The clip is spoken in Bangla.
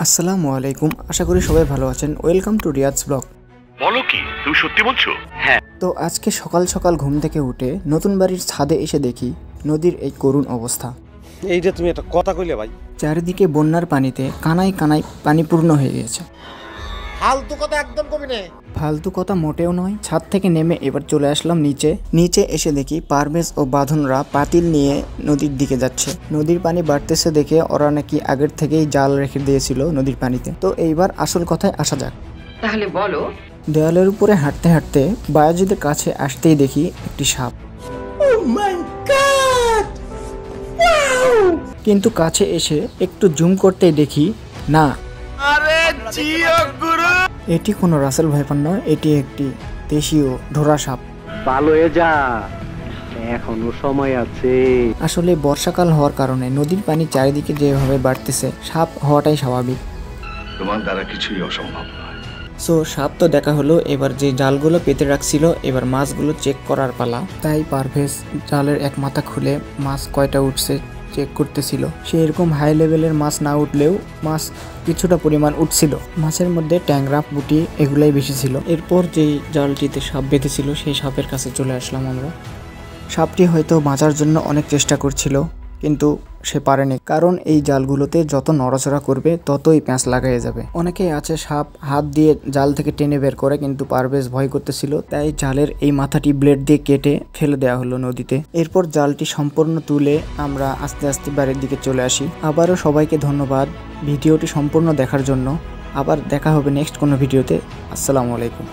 আসসালামু আলাইকুম, আশা করি সবাই ভালো আছেন। Welcome to Riyad's blog. বলো কি, তুমি সত্যি বলছো? হ্যাঁ। তো আজকে সকাল সকাল ঘুম থেকে উঠে নতুন বাড়ির ছাদে এসে দেখি নদীর এই করুণ অবস্থা। এইটা তুমি একটা কথা কইলে ভাই, চারিদিকে বন্যার পানিতে কানায় কানায় পানি পূর্ণ হয়ে গেছে। ফালতু কথা একদম কবি না। ফালতু কথা মোটেও নয়। ছাদ থেকে নেমে এবার চলে আসলাম নিচে এসে দেখি পারভেজ ও বাঁধনরা পাতিল নিয়ে নদীর দিকে যাচ্ছে। নদীর পানি বাড়তেছে দেখে ওরা নাকি আগের থেকেই জাল রেখে দিয়েছিল নদীর পানিতে। তো এইবার আসল কথায় আসা যাক। তাহলে বলো। দেওয়ালের উপরে হাঁটতে হাঁটতে বায়াজিদের কাছে আসতেই দেখি একটি সাপ। কিন্তু কাছে এসে একটু জুম করতেই দেখি না, এটি কোনো রাসেল ভাইপার নয়, এটি একটি দেশীয় ঢোরা সাপ। ভালো হয়ে যা, এখনো সময় আছে। আসলে বর্ষাকাল হওয়ার কারণে নদীর পানি চারিদিকে যেভাবে বাড়তেছে, সাপ হওয়াটাই স্বাভাবিক। তোমার দ্বারা কিছুই অসম্ভব নয়। সো সাপ তো দেখা হলো, এবার যে জালগুলো পেতে রাখছিল এবার মাছগুলো চেক করার পালা। তাই পারভেজ জালের এক মাথা খুলে মাছ কয়টা উঠছে চেক করতেছিল। সে এরকম হাই লেভেলের মাছ না উঠলেও মাছ কিছুটা পরিমাণ উঠছিল। মাছের মধ্যে ট্যাংরা, পুঁটি এগুলাই বেশি ছিল। এরপর যেই জালটিতে সাপ বেঁধেছিল সেই সাপের কাছে চলে আসলাম আমরা। সাপটি হয়তো বাঁচার জন্য অনেক চেষ্টা করছিল, কিন্তু সে পারেনি, কারণ এই জালগুলোতে যত নড়াচড়া করবে ততই প্যাঁচ লাগাই যাবে। অনেকেই আছে সাপ হাত দিয়ে জাল থেকে টেনে বের করে, কিন্তু পারভেজ ভয় করতেছিল, তাই জালের এই মাথাটি ব্লেড দিয়ে কেটে ফেলে দেওয়া হলো নদীতে। এরপর জালটি সম্পূর্ণ তুলে আমরা আস্তে আস্তে বাড়ির দিকে চলে আসি। আবারও সবাইকে ধন্যবাদ ভিডিওটি সম্পূর্ণ দেখার জন্য। আবার দেখা হবে নেক্সট কোনো ভিডিওতে। আসসালামু আলাইকুম।